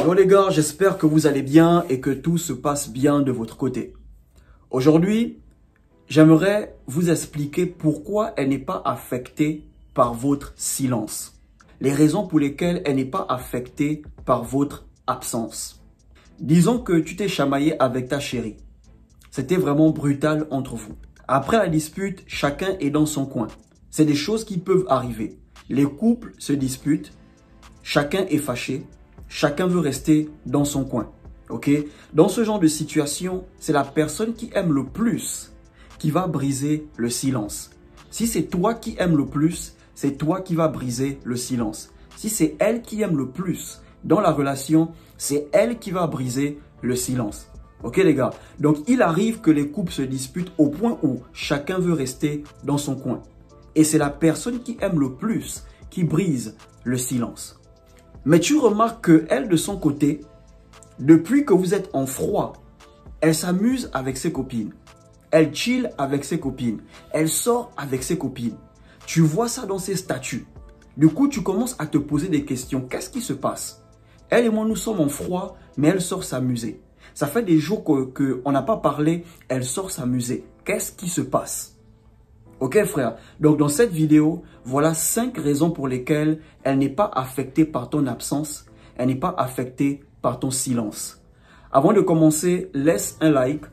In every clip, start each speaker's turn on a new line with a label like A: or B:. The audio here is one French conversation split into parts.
A: Bon les gars, j'espère que vous allez bien et que tout se passe bien de votre côté. Aujourd'hui, j'aimerais vous expliquer pourquoi elle n'est pas affectée par votre silence. Les raisons pour lesquelles elle n'est pas affectée par votre absence. Disons que tu t'es chamaillé avec ta chérie. C'était vraiment brutal entre vous. Après la dispute, chacun est dans son coin. C'est des choses qui peuvent arriver. Les couples se disputent, chacun est fâché, chacun veut rester dans son coin. Ok? Dans ce genre de situation, c'est la personne qui aime le plus qui va briser le silence. Si c'est toi qui aimes le plus, c'est toi qui vas briser le silence. Si c'est elle qui aime le plus dans la relation, c'est elle qui va briser le silence. Ok les gars? Donc il arrive que les couples se disputent au point où chacun veut rester dans son coin. Et c'est la personne qui aime le plus qui brise le silence. Mais tu remarques qu'elle, de son côté, depuis que vous êtes en froid, elle s'amuse avec ses copines. Elle chill avec ses copines. Elle sort avec ses copines. Tu vois ça dans ses statuts. Du coup, tu commences à te poser des questions. Qu'est-ce qui se passe? Elle et moi, nous sommes en froid, mais elle sort s'amuser. Ça fait des jours qu'on n'a pas parlé. Elle sort s'amuser. Qu'est-ce qui se passe? Ok frère, donc dans cette vidéo, voilà 5 raisons pour lesquelles elle n'est pas affectée par ton absence, elle n'est pas affectée par ton silence. Avant de commencer, laisse un like,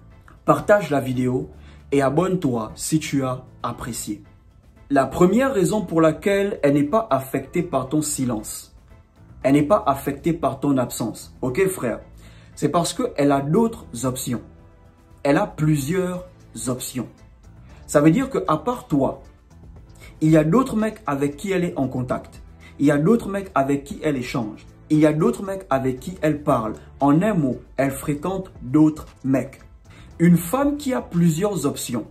A: partage la vidéo et abonne-toi si tu as apprécié. La première raison pour laquelle elle n'est pas affectée par ton silence, elle n'est pas affectée par ton absence, ok frère, c'est parce qu'elle a d'autres options. Elle a plusieurs options. Ça veut dire qu'à part toi, il y a d'autres mecs avec qui elle est en contact. Il y a d'autres mecs avec qui elle échange. Il y a d'autres mecs avec qui elle parle. En un mot, elle fréquente d'autres mecs. Une femme qui a plusieurs options,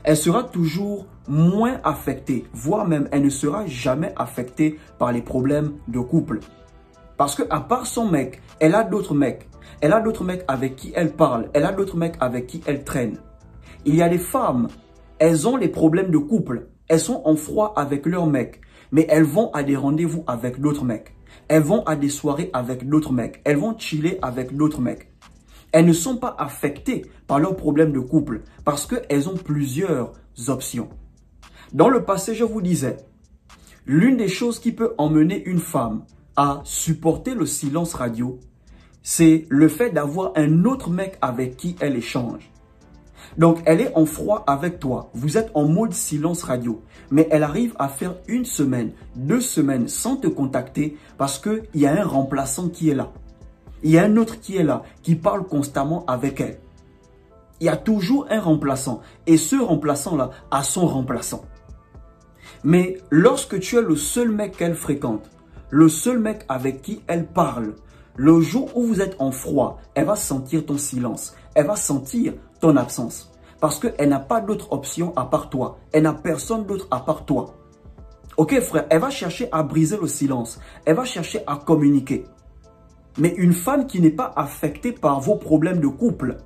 A: elle sera toujours moins affectée, voire même elle ne sera jamais affectée par les problèmes de couple. Parce qu'à part son mec, elle a d'autres mecs. Elle a d'autres mecs avec qui elle parle. Elle a d'autres mecs avec qui elle traîne. Il y a des femmes, elles ont les problèmes de couple. Elles sont en froid avec leur mec. Mais elles vont à des rendez-vous avec d'autres mecs. Elles vont à des soirées avec d'autres mecs. Elles vont chiller avec d'autres mecs. Elles ne sont pas affectées par leurs problèmes de couple parce qu'elles ont plusieurs options. Dans le passé, je vous disais, l'une des choses qui peut emmener une femme à supporter le silence radio, c'est le fait d'avoir un autre mec avec qui elle échange. Donc, elle est en froid avec toi. Vous êtes en mode silence radio. Mais elle arrive à faire 1 semaine, 2 semaines sans te contacter parce qu'il y a un remplaçant qui est là. Il y a un autre qui est là, qui parle constamment avec elle. Il y a toujours un remplaçant. Et ce remplaçant-là a son remplaçant. Mais lorsque tu es le seul mec qu'elle fréquente, le seul mec avec qui elle parle, le jour où vous êtes en froid, elle va sentir ton silence. Elle va sentir ton absence. Parce qu'elle n'a pas d'autre option à part toi. Elle n'a personne d'autre à part toi. Ok frère, elle va chercher à briser le silence. Elle va chercher à communiquer. Mais une femme qui n'est pas affectée par vos problèmes de couple,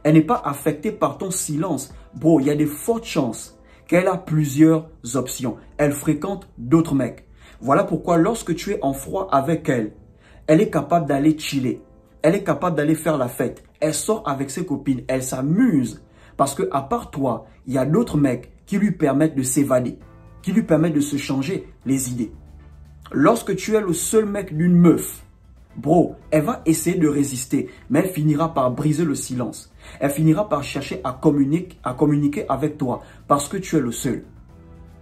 A: elle n'est pas affectée par ton silence. Bro, il y a de fortes chances qu'elle a plusieurs options. Elle fréquente d'autres mecs. Voilà pourquoi lorsque tu es en froid avec elle, elle est capable d'aller chiller. Elle est capable d'aller faire la fête. Elle sort avec ses copines. Elle s'amuse. Parce qu'à part toi, il y a d'autres mecs qui lui permettent de s'évader. Qui lui permettent de se changer les idées. Lorsque tu es le seul mec d'une meuf, bro, elle va essayer de résister. Mais elle finira par briser le silence. Elle finira par chercher à communiquer avec toi. Parce que tu es le seul.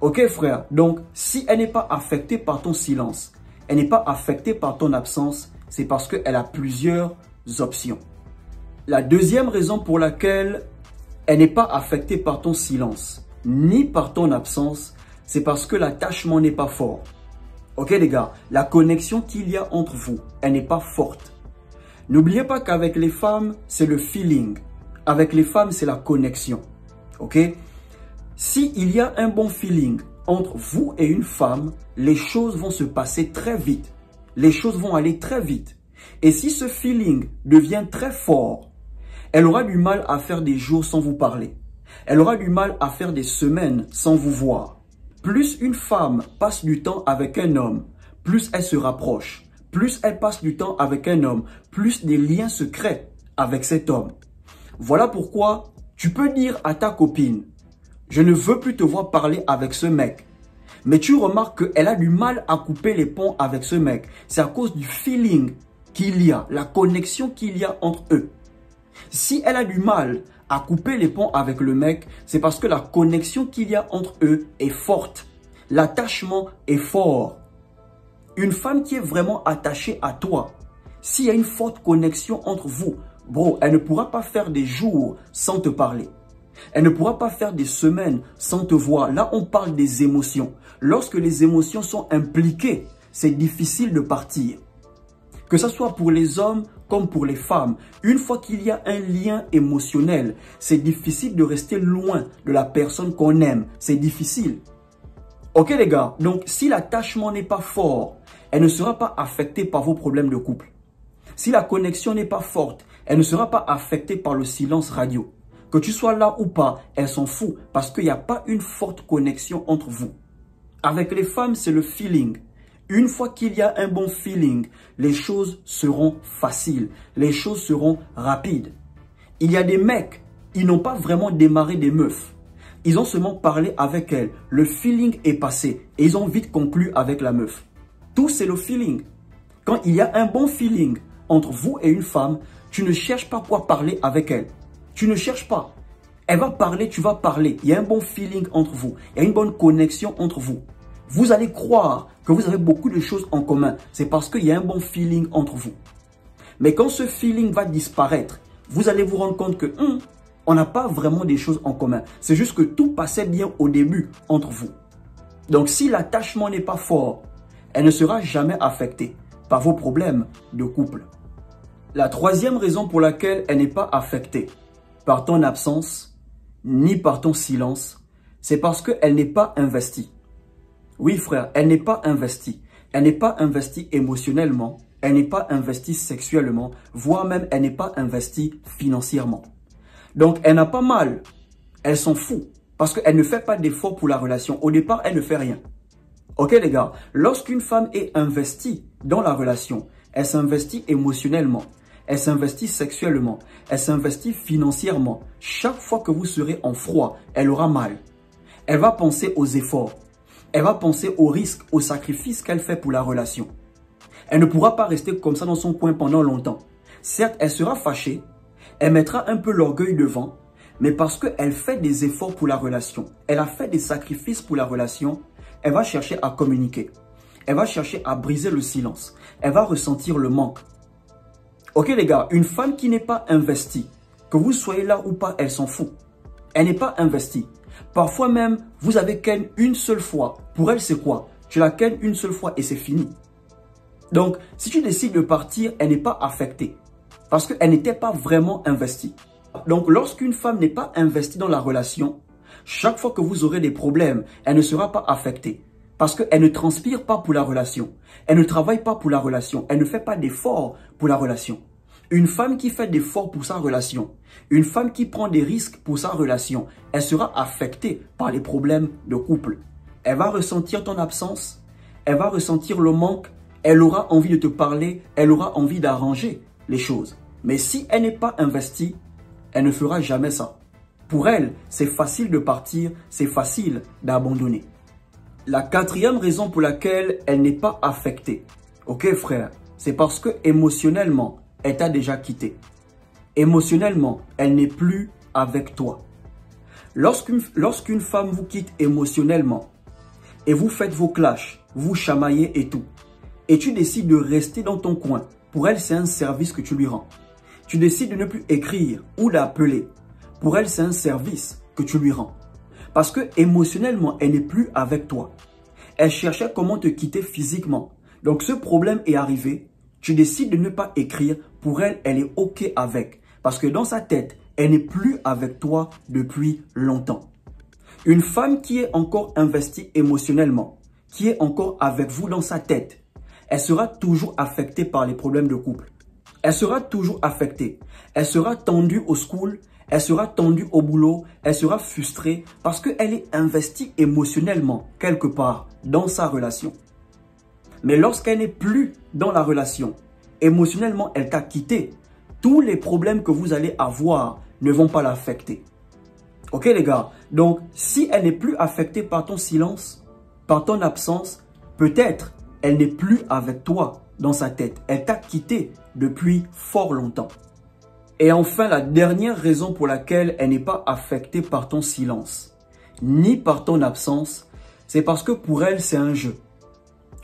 A: Ok frère, donc si elle n'est pas affectée par ton silence, elle n'est pas affectée par ton absence, c'est parce qu'elle a plusieurs options. La deuxième raison pour laquelle elle n'est pas affectée par ton silence, ni par ton absence, c'est parce que l'attachement n'est pas fort. Ok les gars, la connexion qu'il y a entre vous, elle n'est pas forte. N'oubliez pas qu'avec les femmes, c'est le feeling. Avec les femmes, c'est la connexion. Ok? S'il y a un bon feeling entre vous et une femme, les choses vont se passer très vite. Les choses vont aller très vite. Et si ce feeling devient très fort, elle aura du mal à faire des jours sans vous parler. Elle aura du mal à faire des semaines sans vous voir. Plus une femme passe du temps avec un homme, plus elle se rapproche, plus elle passe du temps avec un homme, plus des liens se créent avec cet homme. Voilà pourquoi tu peux dire à ta copine, je ne veux plus te voir parler avec ce mec. Mais tu remarques qu'elle a du mal à couper les ponts avec ce mec. C'est à cause du feeling qu'il y a, la connexion qu'il y a entre eux. Si elle a du mal à couper les ponts avec le mec, c'est parce que la connexion qu'il y a entre eux est forte. L'attachement est fort. Une femme qui est vraiment attachée à toi, s'il y a une forte connexion entre vous, bro, elle ne pourra pas faire des jours sans te parler. Elle ne pourra pas faire des semaines sans te voir. Là, on parle des émotions. Lorsque les émotions sont impliquées, c'est difficile de partir. Que ce soit pour les hommes comme pour les femmes, une fois qu'il y a un lien émotionnel, c'est difficile de rester loin de la personne qu'on aime. C'est difficile. Ok les gars, donc si l'attachement n'est pas fort, elle ne sera pas affectée par vos problèmes de couple. Si la connexion n'est pas forte, elle ne sera pas affectée par le silence radio. Que tu sois là ou pas, elle s'en fout parce qu'il n'y a pas une forte connexion entre vous. Avec les femmes, c'est le feeling. Une fois qu'il y a un bon feeling, les choses seront faciles, les choses seront rapides. Il y a des mecs, ils n'ont pas vraiment démarré des meufs. Ils ont seulement parlé avec elles, le feeling est passé et ils ont vite conclu avec la meuf. Tout c'est le feeling. Quand il y a un bon feeling entre vous et une femme, tu ne cherches pas quoi parler avec elle. Tu ne cherches pas. Elle va parler, tu vas parler. Il y a un bon feeling entre vous. Il y a une bonne connexion entre vous. Vous allez croire que vous avez beaucoup de choses en commun. C'est parce qu'il y a un bon feeling entre vous. Mais quand ce feeling va disparaître, vous allez vous rendre compte que on n'a pas vraiment des choses en commun. C'est juste que tout passait bien au début entre vous. Donc si l'attachement n'est pas fort, elle ne sera jamais affectée par vos problèmes de couple. La troisième raison pour laquelle elle n'est pas affectée par ton absence, ni par ton silence, c'est parce qu'elle n'est pas investie. Oui frère, elle n'est pas investie. Elle n'est pas investie émotionnellement, elle n'est pas investie sexuellement, voire même elle n'est pas investie financièrement. Donc elle n'a pas mal, elle s'en fout, parce qu'elle ne fait pas d'effort pour la relation. Au départ, elle ne fait rien. Ok les gars, lorsqu'une femme est investie dans la relation, elle s'investit émotionnellement. Elle s'investit sexuellement, elle s'investit financièrement. Chaque fois que vous serez en froid, elle aura mal. Elle va penser aux efforts. Elle va penser aux risques, aux sacrifices qu'elle fait pour la relation. Elle ne pourra pas rester comme ça dans son coin pendant longtemps. Certes, elle sera fâchée, elle mettra un peu l'orgueil devant, mais parce qu'elle fait des efforts pour la relation, elle a fait des sacrifices pour la relation, elle va chercher à communiquer. Elle va chercher à briser le silence. Elle va ressentir le manque. Ok les gars, une femme qui n'est pas investie, que vous soyez là ou pas, elle s'en fout. Elle n'est pas investie. Parfois même, vous avez ken une seule fois. Pour elle, c'est quoi? Tu la ken une seule fois et c'est fini. Donc, si tu décides de partir, elle n'est pas affectée. Parce qu'elle n'était pas vraiment investie. Donc, lorsqu'une femme n'est pas investie dans la relation, chaque fois que vous aurez des problèmes, elle ne sera pas affectée. Parce qu'elle ne transpire pas pour la relation. Elle ne travaille pas pour la relation. Elle ne fait pas d'efforts pour la relation. Une femme qui fait d'efforts pour sa relation, une femme qui prend des risques pour sa relation, elle sera affectée par les problèmes de couple. Elle va ressentir ton absence, elle va ressentir le manque, elle aura envie de te parler, elle aura envie d'arranger les choses. Mais si elle n'est pas investie, elle ne fera jamais ça. Pour elle, c'est facile de partir, c'est facile d'abandonner. La quatrième raison pour laquelle elle n'est pas affectée, ok frère, c'est parce que émotionnellement, elle t'a déjà quitté. Émotionnellement, elle n'est plus avec toi. Lorsqu'une femme vous quitte émotionnellement et vous faites vos clashs, vous chamaillez et tout, et tu décides de rester dans ton coin, pour elle c'est un service que tu lui rends. Tu décides de ne plus écrire ou d'appeler, pour elle c'est un service que tu lui rends. Parce que émotionnellement, elle n'est plus avec toi. Elle cherchait comment te quitter physiquement. Donc ce problème est arrivé. Tu décides de ne pas écrire. Pour elle, elle est OK avec. Parce que dans sa tête, elle n'est plus avec toi depuis longtemps. Une femme qui est encore investie émotionnellement, qui est encore avec vous dans sa tête, elle sera toujours affectée par les problèmes de couple. Elle sera toujours affectée. Elle sera tendue au school. Elle sera tendue au boulot, elle sera frustrée parce qu'elle est investie émotionnellement quelque part dans sa relation. Mais lorsqu'elle n'est plus dans la relation, émotionnellement, elle t'a quitté. Tous les problèmes que vous allez avoir ne vont pas l'affecter. Ok les gars? Donc, si elle n'est plus affectée par ton silence, par ton absence, peut-être elle n'est plus avec toi dans sa tête. Elle t'a quitté depuis fort longtemps. Et enfin, la dernière raison pour laquelle elle n'est pas affectée par ton silence, ni par ton absence, c'est parce que pour elle, c'est un jeu.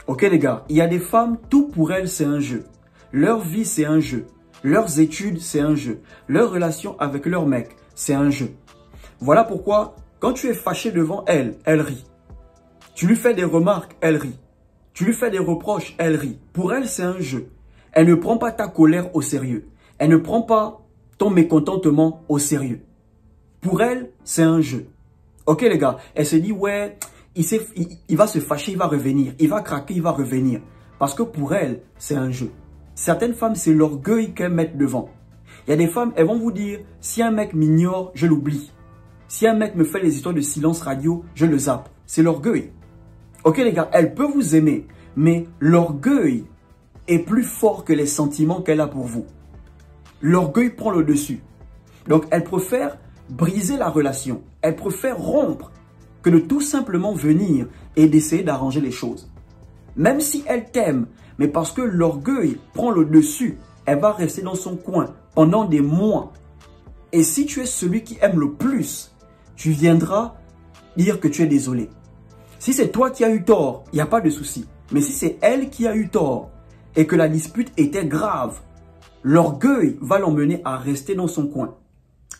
A: Ok les gars, il y a des femmes, tout pour elles, c'est un jeu. Leur vie, c'est un jeu. Leurs études, c'est un jeu. Leur relation avec leur mec, c'est un jeu. Voilà pourquoi, quand tu es fâché devant elle, elle rit. Tu lui fais des remarques, elle rit. Tu lui fais des reproches, elle rit. Pour elle, c'est un jeu. Elle ne prend pas ta colère au sérieux. Elle ne prend pas ton mécontentement au sérieux. Pour elle, c'est un jeu. Ok les gars, elle se dit, ouais, il va se fâcher, il va revenir. Il va craquer, il va revenir. Parce que pour elle, c'est un jeu. Certaines femmes, c'est l'orgueil qu'elles mettent devant. Il y a des femmes, elles vont vous dire, si un mec m'ignore, je l'oublie. Si un mec me fait les histoires de silence radio, je le zappe. C'est l'orgueil. Ok les gars, elle peut vous aimer, mais l'orgueil est plus fort que les sentiments qu'elle a pour vous. L'orgueil prend le dessus. Donc elle préfère briser la relation. Elle préfère rompre que de tout simplement venir et d'essayer d'arranger les choses. Même si elle t'aime, mais parce que l'orgueil prend le dessus, elle va rester dans son coin pendant des mois. Et si tu es celui qui aime le plus, tu viendras dire que tu es désolé. Si c'est toi qui as eu tort, il n'y a pas de souci. Mais si c'est elle qui a eu tort et que la dispute était grave, l'orgueil va l'emmener à rester dans son coin.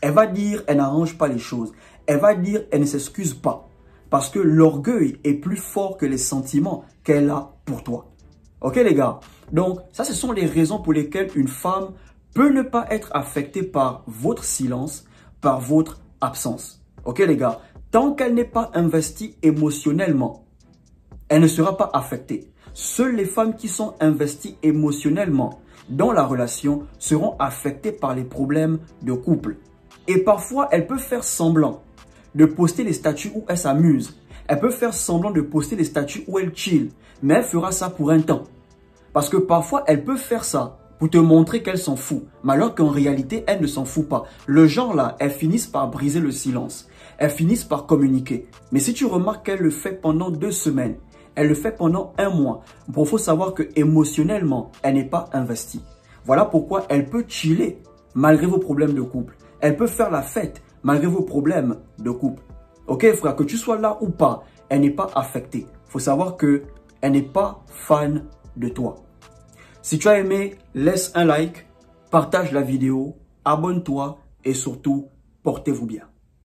A: Elle va dire, elle n'arrange pas les choses. Elle va dire, elle ne s'excuse pas. Parce que l'orgueil est plus fort que les sentiments qu'elle a pour toi. Ok les gars? Donc, ça ce sont les raisons pour lesquelles une femme peut ne pas être affectée par votre silence, par votre absence. Ok les gars? Tant qu'elle n'est pas investie émotionnellement, elle ne sera pas affectée. Seules les femmes qui sont investies émotionnellement dans la relation seront affectées par les problèmes de couple. Et parfois, elle peut faire semblant de poster les statuts où elle s'amuse. Elle peut faire semblant de poster les statuts où elle chill. Mais elle fera ça pour un temps. Parce que parfois, elle peut faire ça pour te montrer qu'elle s'en fout. Mais alors qu'en réalité, elle ne s'en fout pas. Le genre là, elles finissent par briser le silence. Elles finissent par communiquer. Mais si tu remarques qu'elle le fait pendant 2 semaines, elle le fait pendant 1 mois, il faut savoir que émotionnellement, elle n'est pas investie. Voilà pourquoi elle peut chiller malgré vos problèmes de couple. Elle peut faire la fête malgré vos problèmes de couple. Ok frère, que tu sois là ou pas, elle n'est pas affectée. Il faut savoir que elle n'est pas fan de toi. Si tu as aimé, laisse un like, partage la vidéo, abonne-toi et surtout, portez-vous bien.